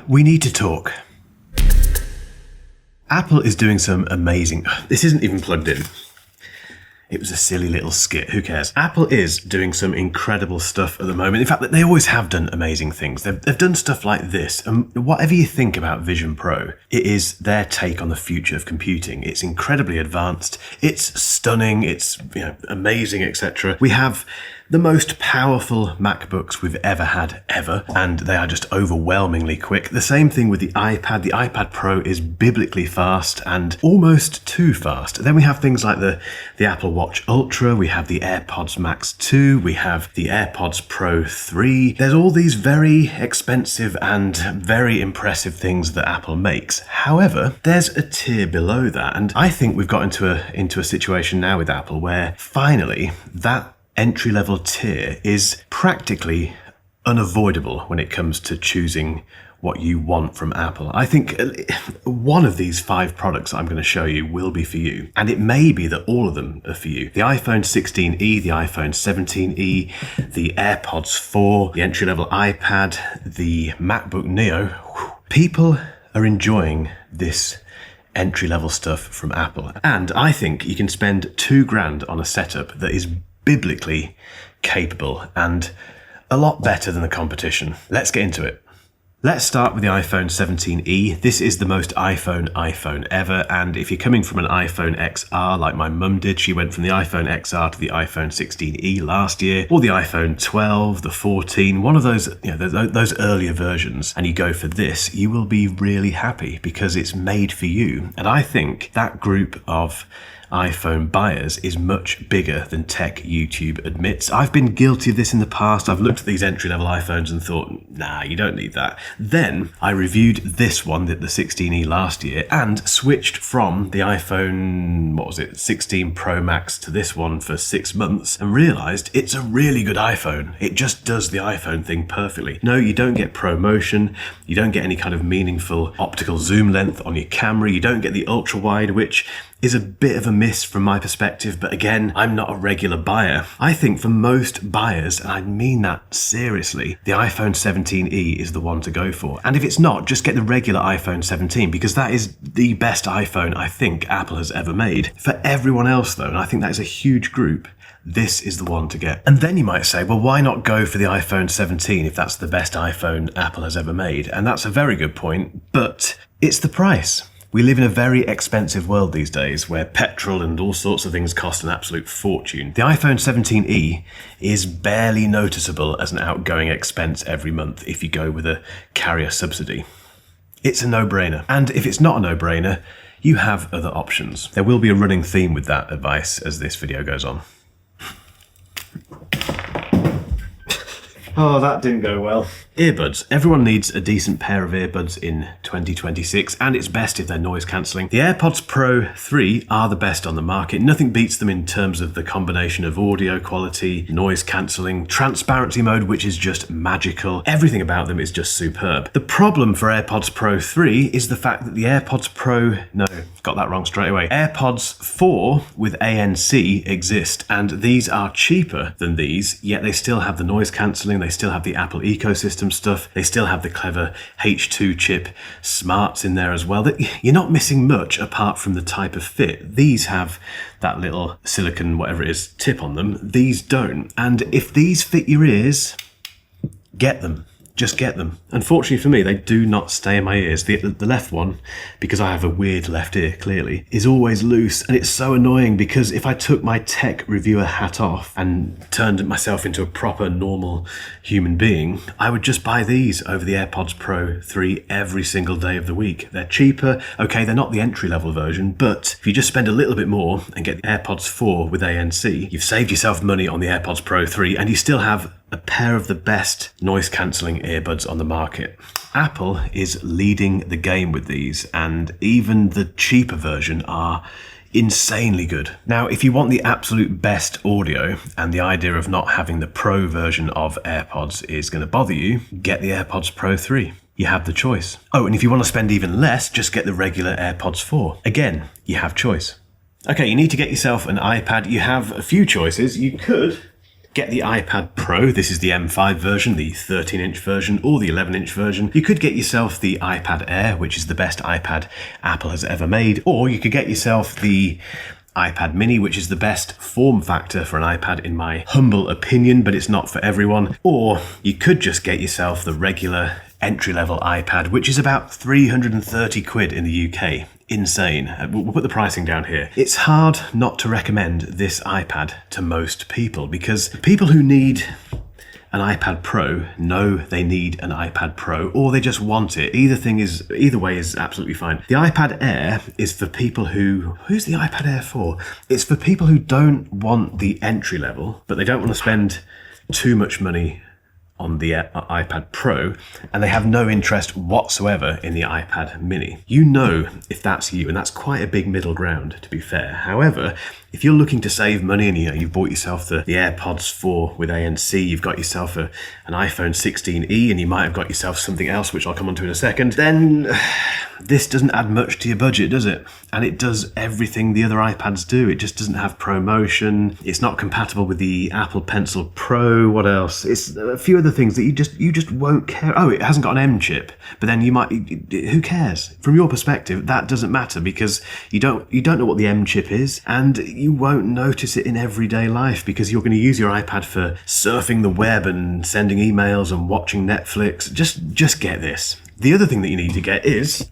We need to talk. Apple is doing some amazing... This isn't even plugged in. It was a silly little skit, who cares? Apple is doing some incredible stuff at the moment. In fact, they always have done amazing things. They've done stuff like this. And whatever you think about Vision Pro, it is their take on the future of computing. It's incredibly advanced. It's stunning. It's amazing, etc. We have the most powerful MacBooks we've ever had, and they are just overwhelmingly quick. The same thing with the iPad. The iPad Pro is biblically fast and almost too fast. Then we have things like the Apple Watch Ultra, we have the AirPods Max 2, we have the AirPods Pro 3. There's all these very expensive and very impressive things that Apple makes. However, there's a tier below that, and I think we've got into a situation now with Apple where finally that entry-level tier is practically unavoidable when it comes to choosing what you want from Apple. I think one of these 5 products I'm going to show you will be for you, and it may be that all of them are for you. The iPhone 16e, the iPhone 17e, the AirPods 4, the entry-level iPad, the MacBook Neo. People are enjoying this entry-level stuff from Apple, and I think you can spend $2,000 on a setup that is biblically capable and a lot better than the competition. Let's get into it. Let's start with the iPhone 17e. This is the most iPhone ever, and if you're coming from an iPhone XR like my mum did, she went from the iPhone XR to the iPhone 16e last year, or the iPhone 12, the 14, one of those, those earlier versions, and you go for this, you will be really happy because it's made for you. And I think that group of iPhone buyers is much bigger than tech YouTube admits. I've been guilty of this in the past. I've looked at these entry-level iPhones and thought, nah, you don't need that. Then I reviewed this one, the 16e last year, and switched from the iPhone, 16 Pro Max to this one for 6 months and realized it's a really good iPhone. It just does the iPhone thing perfectly. No, you don't get ProMotion. You don't get any kind of meaningful optical zoom length on your camera. You don't get the ultra wide, which is a bit of a miss from my perspective, but again, I'm not a regular buyer. I think for most buyers, and I mean that seriously, the iPhone 17e is the one to go for. And if it's not, just get the regular iPhone 17, because that is the best iPhone I think Apple has ever made. For everyone else though, and I think that is a huge group, this is the one to get. And then you might say, well, why not go for the iPhone 17 if that's the best iPhone Apple has ever made? And that's a very good point, but it's the price. We live in a very expensive world these days where petrol and all sorts of things cost an absolute fortune. The iPhone 17e is barely noticeable as an outgoing expense every month if you go with a carrier subsidy. It's a no-brainer. And if it's not a no-brainer, you have other options. There will be a running theme with that advice as this video goes on. Oh, that didn't go well. Earbuds. Everyone needs a decent pair of earbuds in 2026, and it's best if they're noise cancelling. The AirPods Pro 3 are the best on the market. Nothing beats them in terms of the combination of audio quality, noise cancelling, transparency mode, which is just magical. Everything about them is just superb. The problem for AirPods Pro 3 is the fact that the AirPods Pro... No, got that wrong straight away. AirPods 4 with ANC exist, and these are cheaper than these, yet they still have the noise cancelling, they still have the Apple ecosystem stuff, they still have the clever H2 chip smarts in there as well. You're not missing much apart from the type of fit. These have that little silicon, whatever it is, tip on them. These don't. And if these fit your ears, get them. Just get them. Unfortunately for me, they do not stay in my ears. The left one, because I have a weird left ear, clearly, is always loose. And it's so annoying because if I took my tech reviewer hat off and turned myself into a proper, normal human being, I would just buy these over the AirPods Pro 3 every single day of the week. They're cheaper. Okay, they're not the entry-level version, but if you just spend a little bit more and get the AirPods 4 with ANC, you've saved yourself money on the AirPods Pro 3 and you still have a pair of the best noise-cancelling earbuds on the market. Apple is leading the game with these, and even the cheaper version are insanely good. Now, if you want the absolute best audio and the idea of not having the Pro version of AirPods is going to bother you, get the AirPods Pro 3. You have the choice. Oh, and if you want to spend even less, just get the regular AirPods 4. Again, you have choice. Okay, you need to get yourself an iPad. You have a few choices. You could get the iPad Pro. This is the M5 version, the 13-inch version, or the 11-inch version. You could get yourself the iPad Air, which is the best iPad Apple has ever made, or you could get yourself the iPad Mini, which is the best form factor for an iPad in my humble opinion, but it's not for everyone. Or you could just get yourself the regular entry-level iPad, which is about 330 quid in the UK. Insane. We'll put the pricing down here. It's hard not to recommend this iPad to most people because people who need an iPad Pro know they need an iPad Pro, or they just want it. Either way is absolutely fine. The iPad Air is for people who's the iPad Air for? It's for people who don't want the entry level, but they don't want to spend too much money on the iPad Pro, and they have no interest whatsoever in the iPad Mini. You know if that's you, and that's quite a big middle ground, to be fair. However, if you're looking to save money and you've bought yourself the AirPods 4 with ANC, you've got yourself an iPhone 16e, and you might have got yourself something else, which I'll come on to in a second, then this doesn't add much to your budget, does it? And it does everything the other iPads do. It just doesn't have ProMotion. It's not compatible with the Apple Pencil Pro. What else? It's a few other things that you just won't care. Oh, it hasn't got an M chip, but then who cares? From your perspective, that doesn't matter because you don't know what the M chip is, and you won't notice it in everyday life because you're going to use your iPad for surfing the web and sending emails and watching Netflix. Just get this. The other thing that you need to get is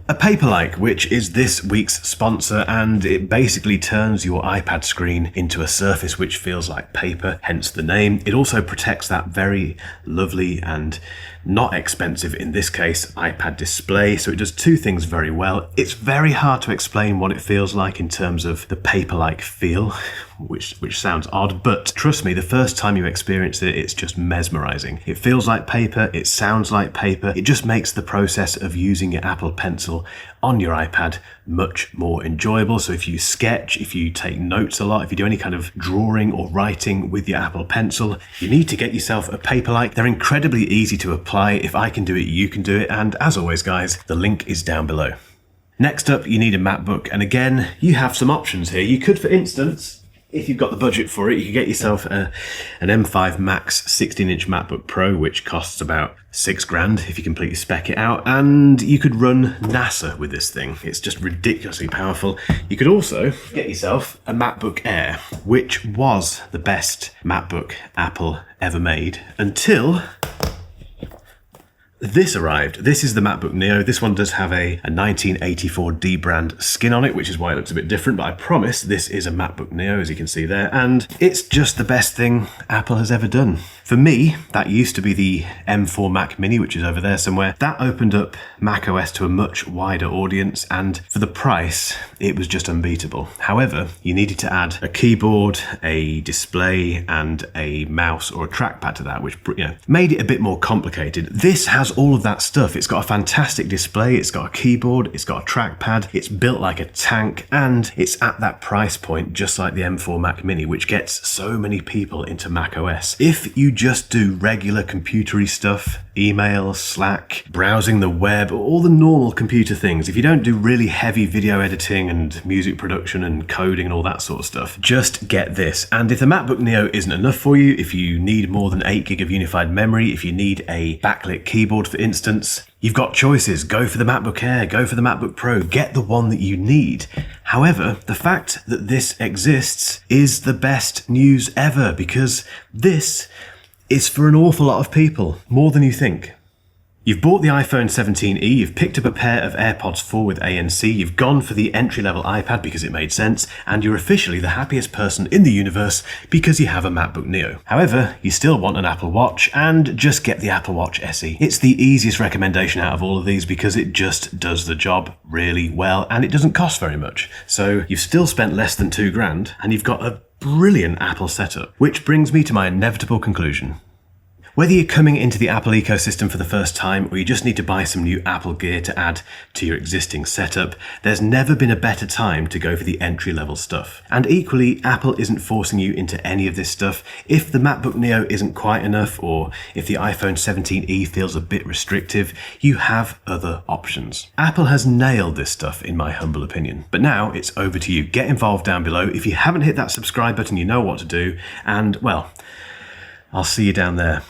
a Paperlike, which is this week's sponsor, and it basically turns your iPad screen into a surface which feels like paper, hence the name. It also protects that very lovely and not expensive, in this case, iPad display, so it does two things very well. It's very hard to explain what it feels like in terms of the paper-like feel, which sounds odd, but trust me, the first time you experience it, it's just mesmerizing. It feels like paper, it sounds like paper, it just makes the process of using your Apple Pencil on your iPad much more enjoyable. So if you sketch, if you take notes a lot, if you do any kind of drawing or writing with your Apple Pencil, you need to get yourself a Paperlike. They're incredibly easy to apply. If I can do it, you can do it. And as always, guys, the link is down below. Next up, you need a MacBook. And again, you have some options here. You could, for instance, if you've got the budget for it, you could get yourself an M5 Max 16-inch MacBook Pro, which costs about $6,000 if you completely spec it out, and you could run NASA with this thing. It's just ridiculously powerful. You could also get yourself a MacBook Air, which was the best MacBook Apple ever made until this arrived. This is the MacBook Neo. This one does have a 1984 D brand skin on it, which is why it looks a bit different, but I promise this is a MacBook Neo, as you can see there, and it's just the best thing Apple has ever done. For me, that used to be the M4 Mac Mini, which is over there somewhere. That opened up macOS to a much wider audience, and for the price, it was just unbeatable. However, you needed to add a keyboard, a display, and a mouse or a trackpad to that, which made it a bit more complicated. This has all of that stuff. It's got a fantastic display, it's got a keyboard, it's got a trackpad, it's built like a tank, and it's at that price point just like the M4 Mac Mini, which gets so many people into macOS. If you just do regular computery stuff, email, Slack, browsing the web, all the normal computer things, if you don't do really heavy video editing and music production and coding and all that sort of stuff, just get this. And if the MacBook Neo isn't enough for you, if you need more than 8 gig of unified memory, if you need a backlit keyboard, for instance, you've got choices. Go for the MacBook Air, go for the MacBook Pro, get the one that you need. However, the fact that this exists is the best news ever, because this is for an awful lot of people, more than you think. You've bought the iPhone 17e, you've picked up a pair of AirPods 4 with ANC, you've gone for the entry-level iPad because it made sense, and you're officially the happiest person in the universe because you have a MacBook Neo. However, you still want an Apple Watch, and just get the Apple Watch SE. It's the easiest recommendation out of all of these because it just does the job really well, and it doesn't cost very much. So you've still spent less than $2,000, and you've got a brilliant Apple setup. Which brings me to my inevitable conclusion. Whether you're coming into the Apple ecosystem for the first time or you just need to buy some new Apple gear to add to your existing setup, there's never been a better time to go for the entry-level stuff. And equally, Apple isn't forcing you into any of this stuff. If the MacBook Neo isn't quite enough, or if the iPhone 17e feels a bit restrictive, you have other options. Apple has nailed this stuff, in my humble opinion. But now it's over to you. Get involved down below. If you haven't hit that subscribe button, you know what to do. And, well, I'll see you down there.